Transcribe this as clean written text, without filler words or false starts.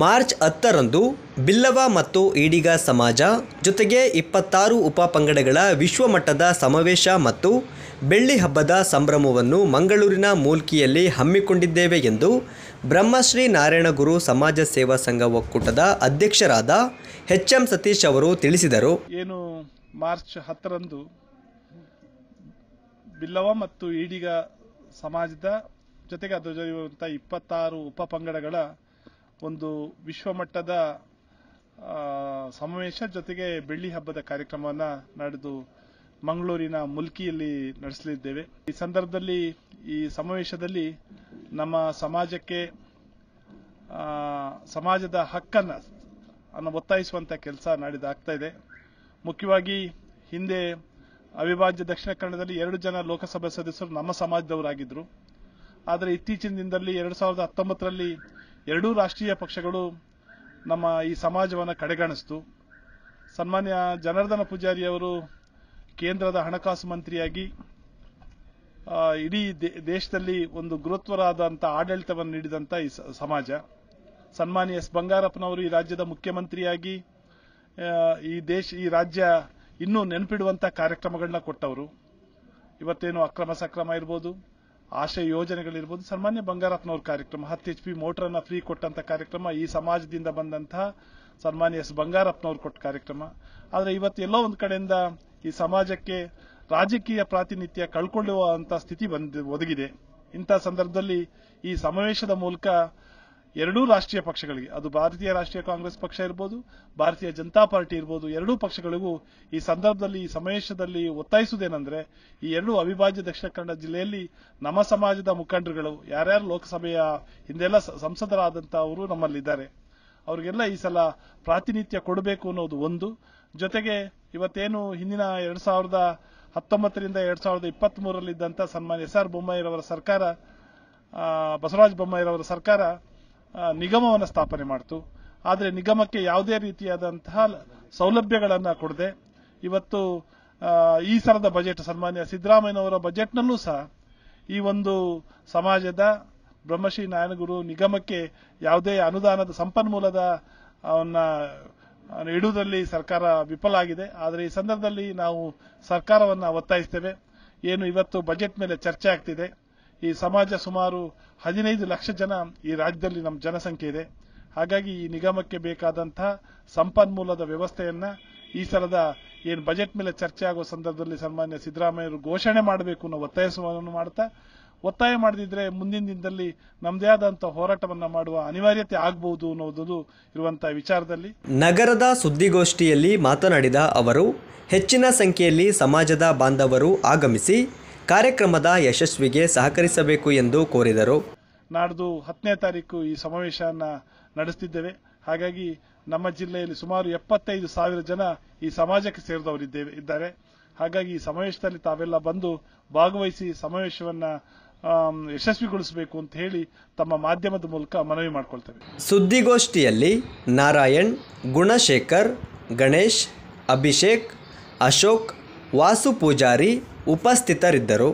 March 10ರಂದು Billava ಮತ್ತು ಈಡಿಗ ಸಮಾಜ ಜೊತೆಗೆ 26 ಉಪಪಂಗಡಗಳ ವಿಶ್ವಮಟ್ಟದ ಸಮಾವೇಶ ಮತ್ತು ಬೆಳ್ಳಿ ಹಬ್ಬದ ಸಂಭ್ರಮವನ್ನು ಮಂಗಳೂರಿನ ಮೂಲ್ಕಿಯಲ್ಲಿ ಹಮ್ಮಿಕೊಂಡಿದ್ದೇವೆ ಎಂದು ಬ್ರಹ್ಮಶ್ರೀ ನಾರಾಯಣಗುರು ಸಮಾಜ ಸೇವಾ ಸಂಘ ಒಕ್ಕೂಟದ ಅಧ್ಯಕ್ಷರಾದ ಎಚ್.ಎಂ. ಸತೀಶ್ ಅವರು ತಿಳಿಸಿದರು. ಏನು ಮಾರ್ಚ್ 10ರಂದು ಬಿಲ್ಲವ ಮತ್ತು ಈಡಿಗ ಸಮಾಜದ ಜೊತೆಗೆ ಅದರ ಜೊತೆ 26 ಉಪಪಂಗಡಗಳ ಒಂದು ವಿಶ್ವಮಟ್ಟದ ಸಮಾವೇಶ ಜೊತೆಗೆ ಬೆಳ್ಳಿ ಹಬ್ಬದ ಕಾರ್ಯಕ್ರಮವನ್ನು ನಡೆದು ಮಂಗಳೂರಿನ ಮುಲ್ಕಿಯಲ್ಲಿ ನಡೆಸಲಿದ್ದೇವೆ. ಈ ಸಂದರ್ಭದಲ್ಲಿ ಈ ಸಮಾವೇಶದಲ್ಲಿ ನಮ್ಮ ಸಮಾಜಕ್ಕೆ ಸಮಾಜದ ಹಕ್ಕನ್ನು ಒತ್ತಾಯಿಸುವಂತ ಕೆಲಸ ಆಗ್ತಾ ಇದೆ. ಮುಖ್ಯವಾಗಿ ಹಿಂದೆ ಅವಿಭಾಜ್ಯ ದಕ್ಷಿಣ ಕನ್ನಡದಲ್ಲಿ 2 ಜನ ಲೋಕಸಭಾ ಸದಸ್ಯರು ನಮ್ಮ ಸಮಾಜದವರಾಗಿದ್ದರು. ಆದರೆ ಇತ್ತೀಚಿನ ದಿನದಲ್ಲಿ 2019ರಲ್ಲಿ 2 ರಾಷ್ಟ್ರೀಯ ಪಕ್ಷಗಳು ನಮ್ಮ ಈ ಸಮಾಜವನ್ನು ಕಡೆಗಣಿಸಿತು. ಸನ್ಮಾನ್ಯ ಜನಾರ್ದನ ಪೂಜಾರಿ ಅವರು ಕೇಂದ್ರದ ಹಣಕಾಸು ಮಂತ್ರಿಯಾಗಿ ಇಡೀ ದೇಶದಲ್ಲಿ ಒಂದು ಗುರುತ್ವರಾದಂತಹ ಆಡಳಿತವನ್ನು ನೀಡಿದಂತ ಈ ಸಮಾಜ, ಸನ್ಮಾನ್ಯ ಎಸ್ ಬಂಗಾರಪ್ಪನವರು ಈ ರಾಜ್ಯದ ಮುಖ್ಯಮಂತ್ರಿಯಾಗಿ ಈ ರಾಜ್ಯ ಇನ್ನೂ ನೆನಪಿಡುವಂತ ಕಾರ್ಯಕ್ರಮಗಳನ್ನ ಕೊಟ್ಟವರು. ಇವತ್ತೇನು ಅಕ್ರಮ ಸಕ್ರಮ ಇರ್ಬೋದು, ಆಶಯ ಯೋಜನೆಗಳಿರ್ಬೋದು, ಸನ್ಮಾನ್ಯ ಬಂಗಾರಪ್ಪನವ್ರ ಕಾರ್ಯಕ್ರಮ 10 HP ಮೋಟರನ್ನ ಫ್ರೀ ಕೊಟ್ಟಂತ ಕಾರ್ಯಕ್ರಮ ಈ ಸಮಾಜದಿಂದ ಬಂದಂತಹ ಸನ್ಮಾನ್ಯ ಎಸ್ ಬಂಗಾರಪ್ಪನವ್ರು ಕೊಟ್ಟ ಕಾರ್ಯಕ್ರಮ. ಆದರೆ ಇವತ್ತು ಎಲ್ಲೋ ಒಂದು ಕಡೆಯಿಂದ ಈ ಸಮಾಜಕ್ಕೆ ರಾಜಕೀಯ ಪ್ರಾತಿನಿಧ್ಯ ಕಳ್ಕೊಳ್ಳುವಂತ ಸ್ಥಿತಿ ಒದಗಿದೆ. ಇಂಥ ಸಂದರ್ಭದಲ್ಲಿ ಈ ಸಮಾವೇಶದ ಮೂಲಕ 2 ರಾಷ್ಟ್ರೀಯ ಪಕ್ಷಗಳಿಗೆ, ಅದು ಭಾರತೀಯ ರಾಷ್ಟ್ರೀಯ ಕಾಂಗ್ರೆಸ್ ಪಕ್ಷ ಇರ್ಬೋದು, ಭಾರತೀಯ ಜನತಾ ಪಾರ್ಟಿ ಇರ್ಬೋದು, 2 ಪಕ್ಷಗಳಿಗೂ ಈ ಸಂದರ್ಭದಲ್ಲಿ ಈ ಸಮಾವೇಶದಲ್ಲಿ ಒತ್ತಾಯಿಸುವುದೇನೆಂದ್ರೆ, ಈ 2 ಅವಿಭಾಜ್ಯ ದಕ್ಷಿಣ ಕನ್ನಡ ಜಿಲ್ಲೆಯಲ್ಲಿ ನಮ್ಮ ಸಮಾಜದ ಮುಖಂಡರುಗಳು ಯಾರ್ಯಾರು ಲೋಕಸಭೆಯ ಹಿಂದೆಲ್ಲ ಸಂಸದರಾದಂತಹವರು ನಮ್ಮಲ್ಲಿದ್ದಾರೆ, ಅವರಿಗೆಲ್ಲ ಈ ಸಲ ಪ್ರಾತಿನಿಧ್ಯ ಕೊಡಬೇಕು ಅನ್ನೋದು ಒಂದು. ಜೊತೆಗೆ ಇವತ್ತೇನು ಹಿಂದಿನ 2019ರಿಂದ 2023ರಲ್ಲಿ ಇದ್ದಂತ ಸನ್ಮಾನ್ಯ ಎಸ್.ಆರ್. ಬೊಮ್ಮಾಯಿರವರ ಸರ್ಕಾರ, ಬಸವರಾಜ ಬೊಮ್ಮಾಯಿರವರ ಸರ್ಕಾರ ನಿಗಮವನ್ನು ಸ್ಥಾಪನೆ ಮಾಡಿತು. ಆದರೆ ನಿಗಮಕ್ಕೆ ಯಾವುದೇ ರೀತಿಯಾದಂತಹ ಸೌಲಭ್ಯಗಳನ್ನ ಕೊಡದೆ ಇವತ್ತು ಈ ಸಲದ ಬಜೆಟ್, ಸನ್ಮಾನ್ಯ ಸಿದ್ದರಾಮಯ್ಯನವರ ಬಜೆಟ್ನಲ್ಲೂ ಸಹ ಈ ಒಂದು ಸಮಾಜದ ಬ್ರಹ್ಮಶ್ರೀ ನಾರಾಯಣಗುರು ನಿಗಮಕ್ಕೆ ಯಾವುದೇ ಅನುದಾನದ ಸಂಪನ್ಮೂಲದ ಇಡುವುದರಲ್ಲಿ ಸರ್ಕಾರ ವಿಫಲ ಆಗಿದೆ. ಆದರೆ ಈ ಸಂದರ್ಭದಲ್ಲಿ ನಾವು ಸರ್ಕಾರವನ್ನ ಒತ್ತಾಯಿಸ್ತೇವೆ. ಏನು ಇವತ್ತು ಬಜೆಟ್ ಮೇಲೆ ಚರ್ಚೆ ಆಗ್ತಿದೆ, ಈ ಸಮಾಜ ಸುಮಾರು 15 ಲಕ್ಷ ಜನ ಈ ರಾಜ್ಯದಲ್ಲಿ ನಮ್ಮ ಜನಸಂಖ್ಯೆ ಇದೆ. ಹಾಗಾಗಿ ಈ ನಿಗಮಕ್ಕೆ ಬೇಕಾದಂತಹ ಸಂಪನ್ಮೂಲದ ವ್ಯವಸ್ಥೆಯನ್ನ ಈ ಸಲದ ಏನು ಬಜೆಟ್ ಮೇಲೆ ಚರ್ಚೆ ಆಗುವ ಸಂದರ್ಭದಲ್ಲಿ ಸನ್ಮಾನ್ಯ ಸಿದ್ದರಾಮಯ್ಯರು ಘೋಷಣೆ ಮಾಡಬೇಕು ಅನ್ನೋ ಒತ್ತಾಯವನ್ನು ಮಾಡ್ತಾ, ಒತ್ತಾಯ ಮಾಡದಿದ್ರೆ ಮುಂದಿನ ದಿನದಲ್ಲಿ ನಮ್ಮದೇ ಆದಂತಹ ಹೋರಾಟವನ್ನ ಮಾಡುವ ಅನಿವಾರ್ಯತೆ ಆಗಬಹುದು ಅನ್ನೋದು ಇರುವಂತಹ ವಿಚಾರದಲ್ಲಿ ನಗರದ ಸುದ್ದಿಗೋಷ್ಠಿಯಲ್ಲಿ ಮಾತನಾಡಿದ ಅವರು, ಹೆಚ್ಚಿನ ಸಂಖ್ಯೆಯಲ್ಲಿ ಸಮಾಜದ ಬಾಂಧವರು ಆಗಮಿಸಿ ಕಾರ್ಯಕ್ರಮದ ಯಶಸ್ವಿಗೆ ಸಹಕರಿಸಬೇಕು ಎಂದು ಕೋರಿದರು. ನಾಡ್ದು 10ನೇ ತಾರೀಕು ಈ ಸಮಾವೇಶವನ್ನ ನಡೆಸುತ್ತಿದ್ದೇವೆ. ಹಾಗಾಗಿ ನಮ್ಮ ಜಿಲ್ಲೆಯಲ್ಲಿ ಸುಮಾರು 75,000 ಜನ ಈ ಸಮಾಜಕ್ಕೆ ಸೇರಿದವರಿದ್ದಾರೆ. ಹಾಗಾಗಿ ಈ ಸಮಾವೇಶದಲ್ಲಿ ತಾವೆಲ್ಲ ಬಂದು ಭಾಗವಹಿಸಿ ಸಮಾವೇಶವನ್ನ ಯಶಸ್ವಿಗೊಳಿಸಬೇಕು ಅಂತ ಹೇಳಿ ತಮ್ಮ ಮಾಧ್ಯಮದ ಮೂಲಕ ಮನವಿ ಮಾಡಿಕೊಳ್ತೇವೆ. ಸುದ್ದಿಗೋಷ್ಠಿಯಲ್ಲಿ ನಾರಾಯಣ್, ಗುಣಶೇಖರ್, ಗಣೇಶ್, ಅಭಿಷೇಕ್, ಅಶೋಕ್, ವಾಸು ಪೂಜಾರಿ ಉಪಸ್ಥಿತರಿದ್ದರು.